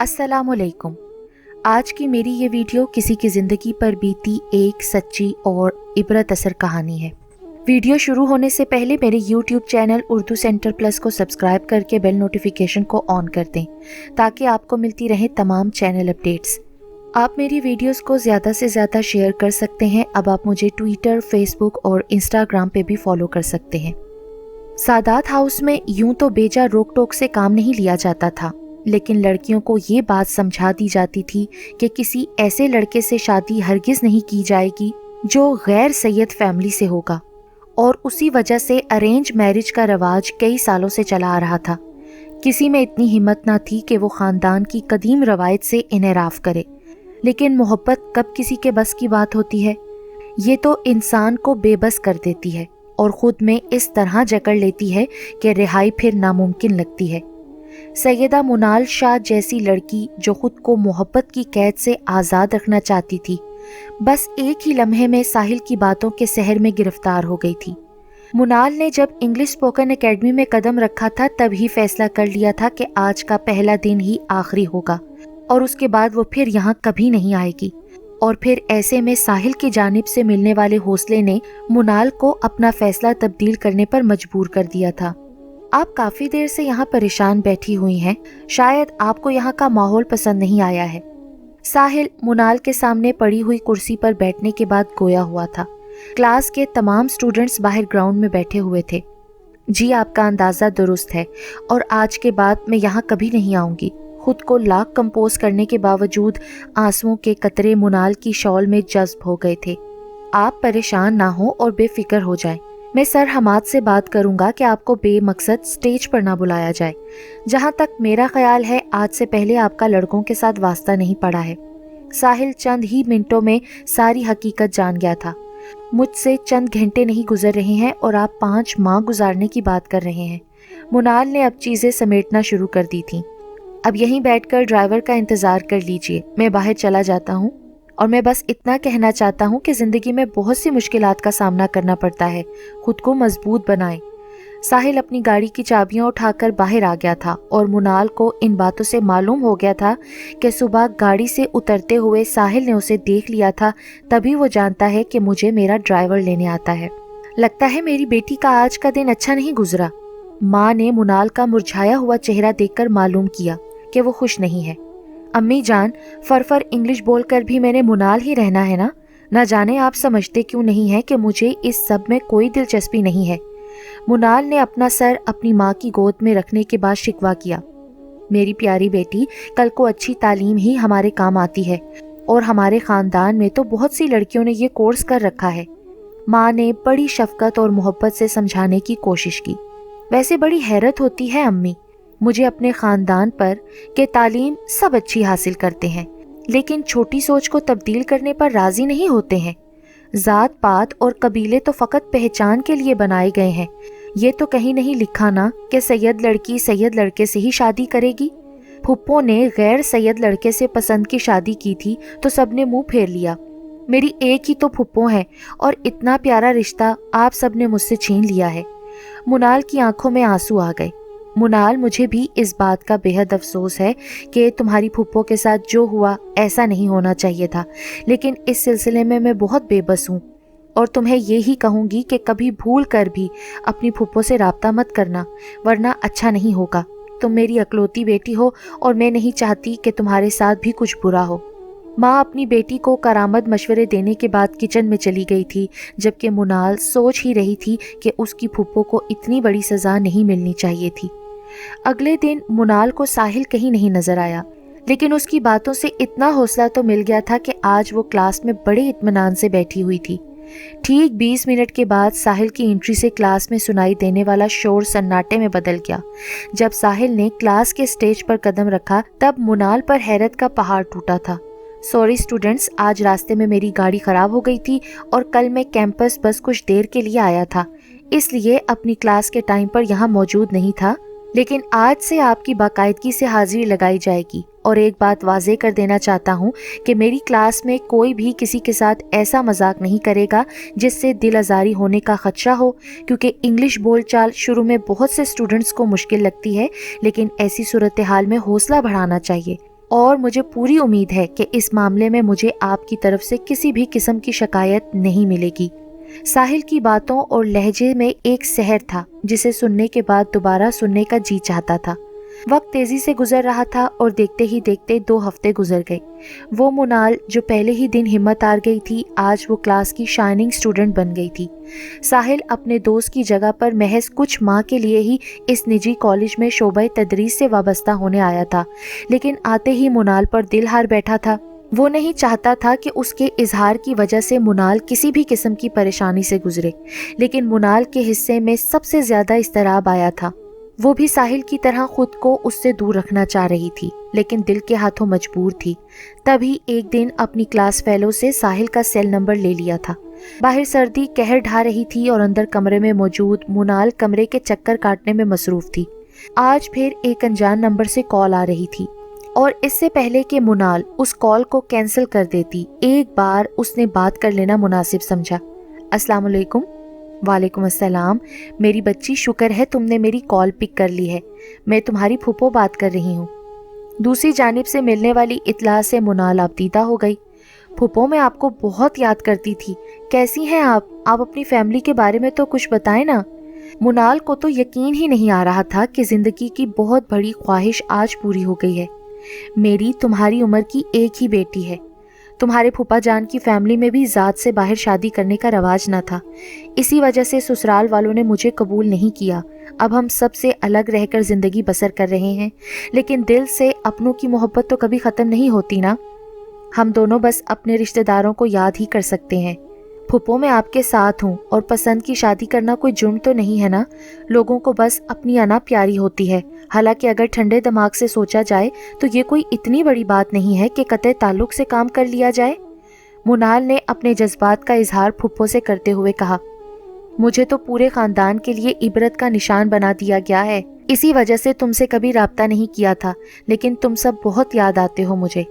अस्सलाम वालेकुम। आज की मेरी ये वीडियो किसी की ज़िंदगी पर बीती एक सच्ची और इबरत असर कहानी है। वीडियो शुरू होने से पहले मेरे YouTube channel Urdu centre plus को सब्सक्राइब करके बेल नोटिफिकेशन को ऑन कर दें ताकि आपको मिलती रहे तमाम चैनल अपडेट्स। आप मेरी वीडियोस को ज़्यादा से ज़्यादा शेयर कर सकते हैं। अब आप मुझे ट्विटर, फेसबुक और इंस्टाग्राम पे भी फॉलो कर सकते हैं। सादात हाउस में यूं तो बेजा रोक टोक से काम नहीं लिया जाता था, लेकिन लड़कियों को ये बात समझा दी जाती थी कि किसी ऐसे लड़के से शादी हरगिज़ नहीं की जाएगी जो गैर सैयद फैमिली से होगा, और उसी वजह से अरेंज मैरिज का रवाज कई सालों से चला आ रहा था। किसी में इतनी हिम्मत ना थी कि वो ख़ानदान की कदीम रवायत से इनहराफ करे, लेकिन मोहब्बत कब किसी के बस की बात होती है। ये तो इंसान को बेबस कर देती है और ख़ुद में इस तरह जकड़ लेती है कि रिहाई फिर नामुमकिन लगती है। सैयदा मुनाल शाह जैसी लड़की जो खुद को मोहब्बत की कैद से आज़ाद रखना चाहती थी, बस एक ही लम्हे में साहिल की बातों के सहर में गिरफ्तार हो गई थी। मुनाल ने जब इंग्लिश स्पोकन एकेडमी में कदम रखा था तब ही फैसला कर लिया था कि आज का पहला दिन ही आखिरी होगा और उसके बाद वो फिर यहाँ कभी नहीं आएगी। और फिर ऐसे में साहिल की जानिब से मिलने वाले हौसले ने मुनाल को अपना फैसला तब्दील करने पर मजबूर कर दिया था। आप काफ़ी देर से यहाँ परेशान बैठी हुई हैं, शायद आपको यहाँ का माहौल पसंद नहीं आया है। साहिल मुनाल के सामने पड़ी हुई कुर्सी पर बैठने के बाद गोया हुआ था। क्लास के तमाम स्टूडेंट्स बाहर ग्राउंड में बैठे हुए थे। जी, आपका अंदाज़ा दुरुस्त है और आज के बाद मैं यहाँ कभी नहीं आऊँगी। खुद को लाख कंपोज करने के बावजूद आंसुओं के कतरे मुनाल की शॉल में जज्ब हो गए थे। आप परेशान ना हो और बेफिक्र हो जाएं। मैं सर हमाद से बात करूंगा कि आपको बेमकसद स्टेज पर ना बुलाया जाए। जहां तक मेरा ख्याल है, आज से पहले आपका लड़कों के साथ वास्ता नहीं पड़ा है। साहिल चंद ही मिनटों में सारी हकीकत जान गया था। मुझसे चंद घंटे नहीं गुजर रहे हैं और आप 5 माह गुजारने की बात कर रहे हैं। मुनाल ने अब चीज़ें समेटना शुरू कर दी थी। अब यहीं बैठकर ड्राइवर का इंतज़ार कर लीजिए, मैं बाहर चला जाता हूँ। और मैं बस इतना कहना चाहता हूँ कि ज़िंदगी में बहुत सी मुश्किलात का सामना करना पड़ता है, खुद को मजबूत बनाएं। साहिल अपनी गाड़ी की चाबियाँ उठाकर बाहर आ गया था और मुनाल को इन बातों से मालूम हो गया था कि सुबह गाड़ी से उतरते हुए साहिल ने उसे देख लिया था। तभी वो जानता है कि मुझे मेरा ड्राइवर लेने आता है। लगता है मेरी बेटी का आज का दिन अच्छा नहीं गुजरा। माँ ने मुनाल का मुरझाया हुआ चेहरा देखकर मालूम किया कि वो खुश नहीं है। अम्मी जान, फरफर इंग्लिश बोलकर भी मैंने मुनाल ही रहना है ना? ना जाने आप समझते क्यों नहीं है कि मुझे इस सब में कोई दिलचस्पी नहीं है। मुनाल ने अपना सर अपनी माँ की गोद में रखने के बाद शिकवा किया। मेरी प्यारी बेटी, कल को अच्छी तालीम ही हमारे काम आती है और हमारे ख़ानदान में तो बहुत सी लड़कियों ने ये कोर्स कर रखा है। माँ ने बड़ी शफकत और मोहब्बत से समझाने की कोशिश की। वैसे बड़ी हैरत होती है अम्मी मुझे अपने ख़ानदान पर कि तालीम सब अच्छी हासिल करते हैं, लेकिन छोटी सोच को तब्दील करने पर राज़ी नहीं होते हैं। ज़ात पात और कबीले तो फ़कत पहचान के लिए बनाए गए हैं। ये तो कहीं नहीं लिखा ना कि सैयद लड़की सैयद लड़के से ही शादी करेगी। फुप्पो ने गैर सैयद लड़के से पसंद की शादी की थी तो सबने मुंह फेर लिया। मेरी एक ही तो फुप्पो है और इतना प्यारा रिश्ता आप सब ने मुझसे छीन लिया है। मुनाल की आंखों में आंसू आ गए। मुनाल, मुझे भी इस बात का बेहद अफसोस है कि तुम्हारी फुप्पो के साथ जो हुआ ऐसा नहीं होना चाहिए था, लेकिन इस सिलसिले में मैं बहुत बेबस हूँ और तुम्हें ये ही कहूँगी कि कभी भूल कर भी अपनी फुप्पो से राब्ता मत करना, वरना अच्छा नहीं होगा। तुम मेरी अकलौती बेटी हो और मैं नहीं चाहती कि तुम्हारे साथ भी कुछ बुरा हो। माँ अपनी बेटी को करामद मशवरे देने के बाद किचन में चली गई थी, जबकि मुनाल सोच ही रही थी कि उसकी फुप्पो को इतनी बड़ी सज़ा नहीं मिलनी चाहिए थी। अगले दिन मुनाल को साहिल कहीं नहीं नजर आया, लेकिन उसकी बातों से इतना हौसला तो मिल गया था कि आज वो क्लास में बड़े इत्मीनान से बैठी हुई थी। ठीक 20 मिनट के बाद साहिल की एंट्री से क्लास में सुनाई देने वाला शोर सन्नाटे में बदल गया। जब साहिल ने क्लास के स्टेज पर कदम रखा तब मुनाल पर हैरत का पहाड़ टूटा था। सॉरी स्टूडेंट्स, आज रास्ते में मेरी गाड़ी खराब हो गई थी और कल मैं कैंपस बस कुछ देर के लिए आया था, इसलिए अपनी क्लास के टाइम पर यहाँ मौजूद नहीं था, लेकिन आज से आपकी बाकायदगी से हाजिरी लगाई जाएगी। और एक बात वाज़ेह कर देना चाहता हूँ कि मेरी क्लास में कोई भी किसी के साथ ऐसा मजाक नहीं करेगा जिससे दिल आज़ारी होने का खदशा हो, क्योंकि इंग्लिश बोलचाल शुरू में बहुत से स्टूडेंट्स को मुश्किल लगती है, लेकिन ऐसी सूरत हाल में हौसला बढ़ाना चाहिए। اور مجھے پوری امید ہے کہ اس معاملے میں مجھے آپ کی طرف سے کسی بھی قسم کی شکایت نہیں ملے گی۔ ساحل کی باتوں اور لہجے میں ایک سحر تھا جسے سننے کے بعد دوبارہ سننے کا جی چاہتا تھا۔ وقت تیزی سے گزر رہا تھا اور دیکھتے ہی دیکھتے 2 ہفتے گزر گئے۔ وہ منال جو پہلے ہی دن ہمت ہار گئی تھی، آج وہ کلاس کی شائننگ اسٹوڈنٹ بن گئی تھی۔ ساحل اپنے دوست کی جگہ پر محض کچھ ماہ کے لیے ہی اس نجی کالج میں شعبہ تدریس سے وابستہ ہونے آیا تھا، لیکن آتے ہی منال پر دل ہار بیٹھا تھا۔ وہ نہیں چاہتا تھا کہ اس کے اظہار کی وجہ سے منال کسی بھی قسم کی پریشانی سے گزرے، لیکن منال کے حصے میں سب سے زیادہ اضطراب آیا تھا۔ وہ بھی ساحل کی طرح خود کو اس سے دور رکھنا چاہ رہی تھی، لیکن دل کے ہاتھوں مجبور تھی۔ تبھی ایک دن اپنی کلاس فیلو سے ساحل کا سیل نمبر لے لیا تھا۔ باہر سردی قہر ڈھا رہی تھی اور اندر کمرے میں موجود منال کمرے کے چکر کاٹنے میں مصروف تھی۔ آج پھر ایک انجان نمبر سے کال آ رہی تھی، اور اس سے پہلے کہ منال اس کال کو کینسل کر دیتی، ایک بار اس نے بات کر لینا مناسب سمجھا۔ السلام علیکم۔ وعلیکم السلام۔ میری بچی، شکر ہے تم نے میری کال پک کر لی ہے، میں تمہاری پھوپھو بات کر رہی ہوں۔ دوسری جانب سے ملنے والی اطلاع سے منال آبدیدہ ہو گئی۔ پھوپھو، میں آپ کو بہت یاد کرتی تھی، کیسی ہیں آپ اپنی فیملی کے بارے میں تو کچھ بتائیں نا۔ منال کو تو یقین ہی نہیں آ رہا تھا کہ زندگی کی بہت بڑی خواہش آج پوری ہو گئی ہے۔ میری تمہاری عمر کی ایک ہی بیٹی ہے۔ تمہارے پھوپھا جان کی فیملی میں بھی ذات سے باہر شادی کرنے کا رواج نہ تھا، اسی وجہ سے سسرال والوں نے مجھے قبول نہیں کیا۔ اب ہم سب سے الگ رہ کر زندگی بسر کر رہے ہیں، لیکن دل سے اپنوں کی محبت تو کبھی ختم نہیں ہوتی نا۔ ہم دونوں بس اپنے رشتہ داروں کو یاد ہی کر سکتے ہیں۔ پھوپھو، میں آپ کے ساتھ ہوں، اور پسند کی شادی کرنا کوئی جرم تو نہیں ہے نا۔ لوگوں کو بس اپنی انا پیاری ہوتی ہے، حالانکہ اگر ٹھنڈے دماغ سے سوچا جائے تو یہ کوئی اتنی بڑی بات نہیں ہے کہ قطع تعلق سے کام کر لیا جائے۔ منال نے اپنے جذبات کا اظہار پھوپھو سے کرتے ہوئے کہا، مجھے تو پورے خاندان کے لیے عبرت کا نشان بنا دیا گیا ہے، اسی وجہ سے تم سے کبھی رابطہ نہیں کیا تھا، لیکن تم سب بہت یاد آتے ہو مجھے۔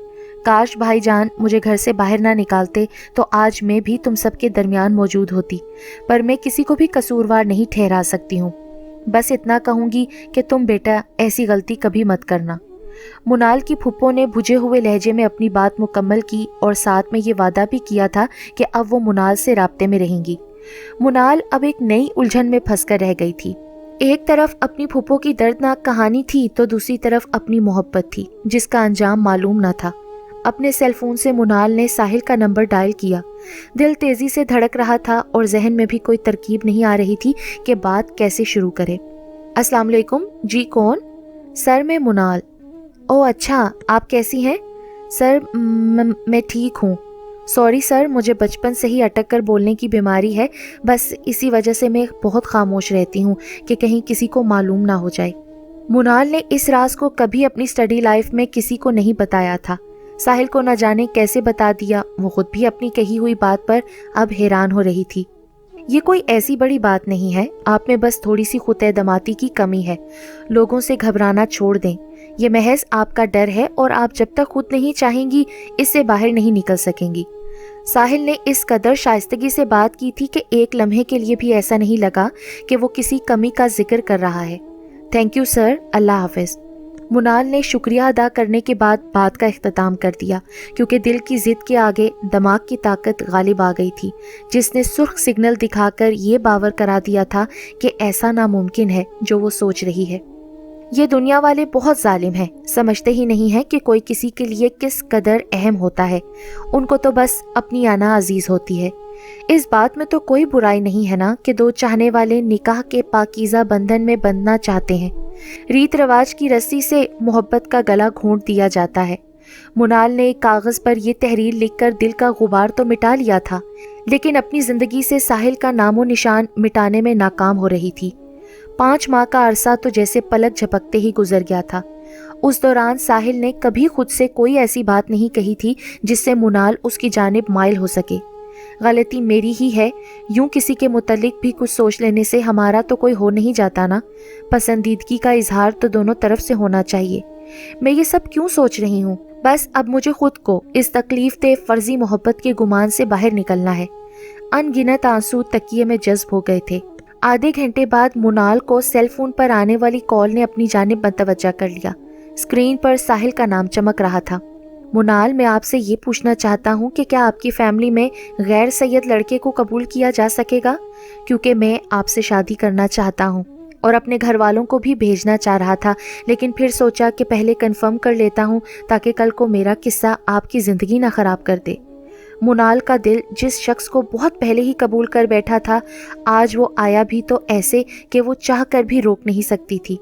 کاش بھائی جان مجھے گھر سے باہر نہ نکالتے تو آج میں بھی تم سب کے درمیان موجود ہوتی، پر میں کسی کو بھی قصوروار نہیں ٹھہرا سکتی ہوں۔ بس اتنا کہوں گی کہ تم بیٹا ایسی غلطی کبھی مت کرنا۔ منال کی پھوپھو نے بجھے ہوئے لہجے میں اپنی بات مکمل کی اور ساتھ میں یہ وعدہ بھی کیا تھا کہ اب وہ منال سے رابطے میں رہیں گی۔ منال اب ایک نئی الجھن میں پھنس کر رہ گئی تھی۔ ایک طرف اپنی پھوپھو کی دردناک کہانی تھی تو دوسری طرف اپنی محبت تھی جس کا انجام معلوم نہ تھا۔ اپنے سیل فون سے منال نے ساحل کا نمبر ڈائل کیا۔ دل تیزی سے دھڑک رہا تھا اور ذہن میں بھی کوئی ترکیب نہیں آ رہی تھی کہ بات کیسے شروع کرے۔ السلام علیکم، جی کون؟ سر، میں منال۔ او اچھا، آپ کیسی ہیں؟ سر میں ٹھیک ہوں۔ سوری سر، مجھے بچپن سے ہی اٹک کر بولنے کی بیماری ہے، بس اسی وجہ سے میں بہت خاموش رہتی ہوں کہ کہیں کسی کو معلوم نہ ہو جائے۔ منال نے اس راز کو کبھی اپنی اسٹڈی لائف میں کسی کو نہیں بتایا تھا۔ ساحل کو نہ جانے کیسے بتا دیا، وہ خود بھی اپنی کہی ہوئی بات پر اب حیران ہو رہی تھی۔ یہ کوئی ایسی بڑی بات نہیں ہے، آپ میں بس تھوڑی سی خود اعتمادی کی کمی ہے۔ لوگوں سے گھبرانا چھوڑ دیں، یہ محض آپ کا ڈر ہے اور آپ جب تک خود نہیں چاہیں گی اس سے باہر نہیں نکل سکیں گی۔ ساحل نے اس قدر شائستگی سے بات کی تھی کہ ایک لمحے کے لیے بھی ایسا نہیں لگا کہ وہ کسی کمی کا ذکر کر رہا ہے۔ تھینک یو سر، اللہ حافظ۔ منال نے شکریہ ادا کرنے کے بعد بات کا اختتام کر دیا، کیونکہ دل کی ضد کے آگے دماغ کی طاقت غالب آ گئی تھی، جس نے سرخ سگنل دکھا کر یہ باور کرا دیا تھا کہ ایسا ناممکن ہے جو وہ سوچ رہی ہے۔ یہ دنیا والے بہت ظالم ہیں، سمجھتے ہی نہیں ہیں کہ کوئی کسی کے لیے کس قدر اہم ہوتا ہے۔ ان کو تو بس اپنی انا عزیز ہوتی ہے۔ اس بات میں تو کوئی برائی نہیں ہے نا کہ دو چاہنے والے نکاح کے پاکیزہ بندھن میں بندھنا چاہتے ہیں۔ ریت رواج کی رسی سے محبت کا گلا گھونٹ دیا جاتا ہے۔ منال نے ایک کاغذ پر یہ تحریر لکھ کر دل کا غبار تو مٹا لیا تھا، لیکن اپنی زندگی سے ساحل کا نام و نشان مٹانے میں ناکام ہو رہی تھی۔ 5 ماہ کا عرصہ تو جیسے پلک جھپکتے ہی گزر گیا تھا۔ اس دوران ساحل نے کبھی خود سے کوئی ایسی بات نہیں کہی تھی جس سے منال اس کی جانب مائل ہو سکے۔ غلطی میری ہی ہے، یوں کسی کے متعلق بھی کچھ سوچ لینے سے ہمارا تو کوئی ہو نہیں جاتا نا۔ پسندیدگی کا اظہار تو دونوں طرف سے ہونا چاہیے۔ میں یہ سب کیوں سوچ رہی ہوں؟ بس اب مجھے خود کو اس تکلیف دہ فرضی محبت کے گمان سے باہر نکلنا ہے۔ ان گنت آنسو تکیے میں جذب ہو گئے تھے۔ آدھے گھنٹے بعد منال کو سیل فون پر آنے والی کال نے اپنی جانب متوجہ کر لیا۔ स्क्रीन पर साहिल का नाम चमक रहा था। मुनाल, मैं आपसे ये पूछना चाहता हूँ कि क्या आपकी फैमिली में गैर सैयद लड़के को कबूल किया जा सकेगा, क्योंकि मैं आपसे शादी करना चाहता हूँ और अपने घर वालों को भी भेजना चाह रहा था, लेकिन फिर सोचा कि पहले कंफर्म कर लेता हूँ ताकि कल को मेरा किस्सा आपकी ज़िंदगी ना ख़राब कर दे। मुनाल का दिल जिस शख्स को बहुत पहले ही कबूल कर बैठा था, आज वो आया भी तो ऐसे कि वो चाह कर भी रोक नहीं सकती थी।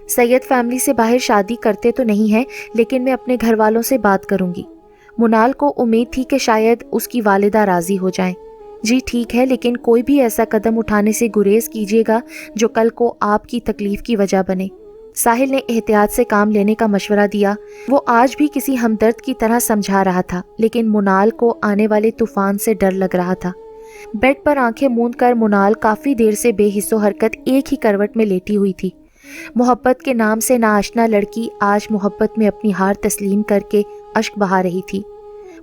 सैयद फैमिली से बाहर शादी करते तो नहीं है, लेकिन मैं अपने घर वालों से बात करूंगी। मुनाल को उम्मीद थी कि शायद उसकी वालिदा राज़ी हो जाएं। जी ठीक है, लेकिन कोई भी ऐसा कदम उठाने से गुरेज कीजिएगा जो कल को आपकी तकलीफ की वजह बने। साहिल ने एहतियात से काम लेने का मशवरा दिया। वो आज भी किसी हमदर्द की तरह समझा रहा था, लेकिन मुनाल को आने वाले तूफान से डर लग रहा था। बेड पर आंखें मूंद कर मुनाल काफ़ी देर से बेहिस्सो हरकत एक ही करवट में लेटी हुई थी। मोहब्बत के नाम से नाआशना लड़की आज मोहब्बत में अपनी हार तस्लीम करके अश्क बहा रही थी।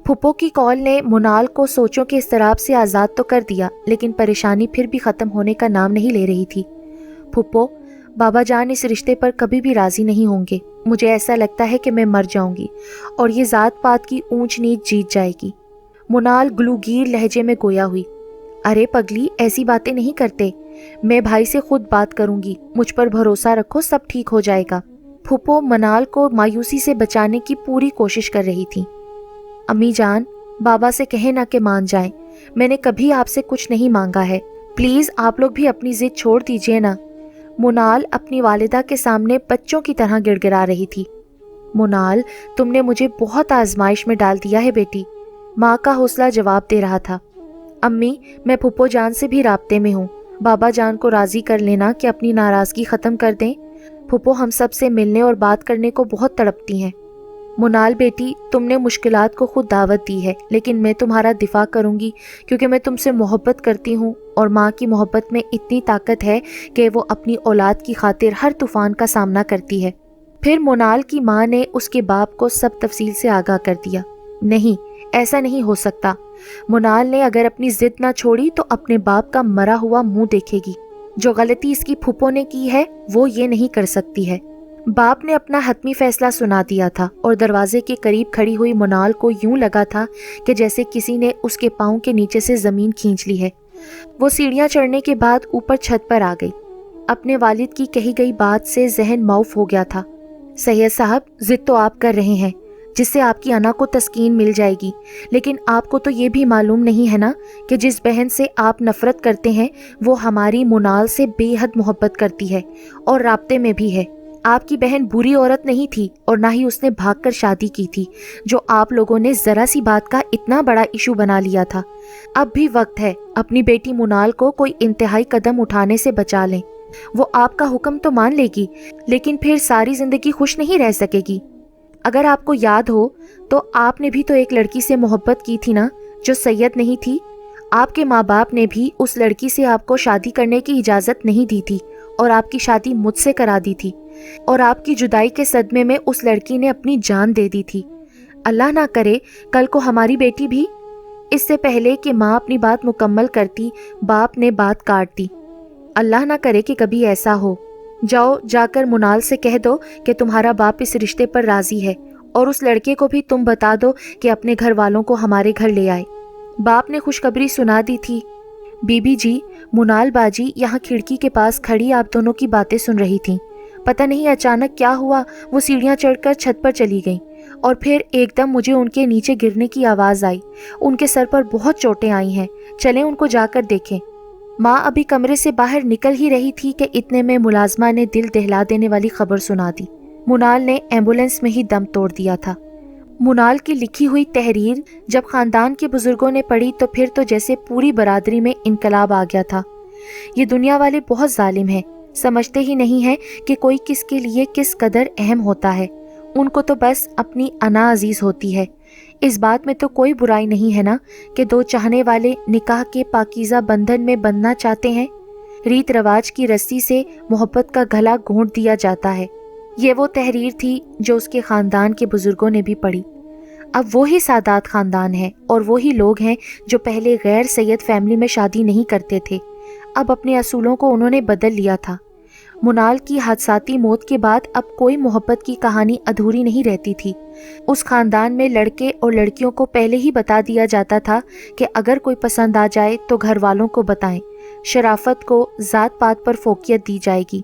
फुप्पो की कॉल ने मुनाल को सोचों के इस्तराब से आज़ाद तो कर दिया, लेकिन परेशानी फिर भी ख़त्म होने का नाम नहीं ले रही थी। फुप्पो, बाबा जान इस रिश्ते पर कभी भी राज़ी नहीं होंगे। मुझे ऐसा लगता है कि मैं मर जाऊंगी और ये ज़ात पात की ऊंच नीच जीत जाएगी। मुनाल ग्लूगीर लहजे में गोया हुई। अरे पगली, ऐसी बातें नहीं करते। मैं भाई से खुद बात करूंगी, मुझ पर भरोसा रखो, सब ठीक हो जाएगा। फुप्पो मुनाल को मायूसी से बचाने की पूरी कोशिश कर रही थी। अम्मी जान, बाबा से कहे ना कि मान जाएं। मैंने कभी आपसे कुछ नहीं मांगा है, प्लीज़ आप लोग भी अपनी जिद छोड़ दीजिए ना। मुनाल अपनी वालिदा के सामने बच्चों की तरह गिड़गिड़ा रही थी। मुनाल, तुमने मुझे बहुत आजमाइश में डाल दिया है बेटी, माँ का हौसला जवाब दे रहा था। अम्मी, मैं फुप्पो जान से भी राब्ते में हूँ, बाबा जान को राज़ी कर लेना कि अपनी नाराज़गी ख़त्म कर दें। फुप्पो हम सब से मिलने और बात करने को बहुत तड़पती हैं। मुनाल बेटी, तुमने मुश्किलात को खुद दावत दी है, लेकिन मैं तुम्हारा दिफा करूंगी क्योंकि मैं तुमसे मोहब्बत करती हूँ और माँ की मोहब्बत में इतनी ताकत है कि वो अपनी औलाद की खातिर हर तूफ़ान का सामना करती है। फिर मुनाल की माँ ने उसके बाप को सब तफसील से आगाह कर दिया। नहीं, ऐसा नहीं हो सकता। मुनाल ने अगर अपनी जिद ना छोड़ी तो अपने बाप का मरा हुआ मुंह देखेगी। जो गलती इसकी फुप्पो ने की है वो ये नहीं कर सकती है। बाप ने अपना हतमी फैसला सुना दिया था और दरवाजे के करीब खड़ी हुई मुनाल को यूं लगा था कि जैसे किसी ने उसके पाँव के नीचे से ज़मीन खींच ली है। वो सीढ़ियाँ चढ़ने के बाद ऊपर छत पर आ गई। अपने वालिद की कही गई बात से जहन मौफ हो गया था। सैयद साहब, जिद तो आप कर रहे हैं जिससे आपकी अना को तस्कीन मिल जाएगी, लेकिन आपको तो ये भी मालूम नहीं है ना कि जिस बहन से आप नफ़रत करते हैं वो हमारी मुनाल से बेहद मोहब्बत करती है और राब्ते में भी है। आपकी बहन बुरी औरत नहीं थी और ना ही उसने भागकर शादी की थी, जो आप लोगों ने ज़रा सी बात का इतना बड़ा इशू बना लिया था। अब भी वक्त है, अपनी बेटी मुनाल को कोई इंतहाई कदम उठाने से बचा लें। वो आपका हुक्म तो मान लेगी, लेकिन फिर सारी ज़िंदगी खुश नहीं रह सकेगी। अगर आपको याद हो तो आपने भी तो एक लड़की से मोहब्बत की थी ना, जो सैयद नहीं थी। आपके माँ बाप ने भी उस लड़की से आपको शादी करने की इजाज़त नहीं दी थी और आपकी शादी मुझसे करा दी थी, और आपकी जुदाई के सदमे में उस लड़की ने अपनी जान दे दी थी। अल्लाह ना करे कल को हमारी बेटी भी। इससे पहले कि माँ अपनी बात मुकम्मल करती, बाप ने बात काट दी। अल्लाह ना करे कि कभी ऐसा हो। जाओ, जाकर मुनाल से कह दो कि तुम्हारा बाप इस रिश्ते पर राज़ी है, और उस लड़के को भी तुम बता दो कि अपने घर वालों को हमारे घर ले आए। बाप ने खुशखबरी सुना दी थी। बीबी जी, मुनाल बाजी यहाँ खिड़की के पास खड़ी आप दोनों की बातें सुन रही थीं। पता नहीं अचानक क्या हुआ, वो सीढ़ियाँ चढ़कर छत पर चली गईं और फिर एकदम मुझे उनके नीचे गिरने की आवाज़ आई। उनके सर पर बहुत चोटें आई हैं, चलें उनको जाकर देखें। माँ अभी कमरे से बाहर निकल ही रही थी कि इतने में मुलाजमा ने दिल दहला देने वाली खबर सुना दी। मुनाल ने एम्बुलेंस में ही दम तोड़ दिया था। मुनाल की लिखी हुई तहरीर जब ख़ानदान के बुजुर्गों ने पढ़ी तो फिर तो जैसे पूरी बरादरी में इनकलाब आ गया था। ये दुनिया वाले बहुत जालिम हैं, समझते ही नहीं हैं कि कोई किसके लिए किस कदर अहम होता है। उनको तो बस अपनी अना अजीज़ होती है। इस बात में तो कोई बुराई नहीं है ना कि दो चाहने वाले निकाह के पाकीज़ा बंधन में बंधना चाहते हैं। रीत रवाज की रस्सी से मोहब्बत का गला घोंट दिया जाता है। ये वो तहरीर थी जो उसके ख़ानदान के बुज़ुर्गों ने भी पढ़ी। अब वो ही सादात ख़ानदान है और वो ही लोग हैं जो पहले गैर सैयद फैमिली में शादी नहीं करते थे। अब अपने असूलों को उन्होंने बदल लिया था। منال کی حادثاتی موت کے بعد اب کوئی محبت کی کہانی ادھوری نہیں رہتی تھی۔ اس خاندان میں لڑکے اور لڑکیوں کو پہلے ہی بتا دیا جاتا تھا کہ اگر کوئی پسند آ جائے تو گھر والوں کو بتائیں، شرافت کو ذات پات پر فوقیت دی جائے گی۔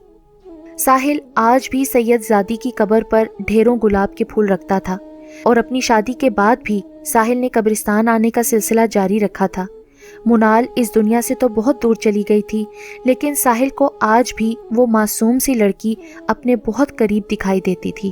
ساحل آج بھی سید زادی کی قبر پر ڈھیروں گلاب کے پھول رکھتا تھا، اور اپنی شادی کے بعد بھی ساحل نے قبرستان آنے کا سلسلہ جاری رکھا تھا۔ منال اس دنیا سے تو بہت دور چلی گئی تھی، لیکن ساحل کو آج بھی وہ معصوم سی لڑکی اپنے بہت قریب دکھائی دیتی تھی۔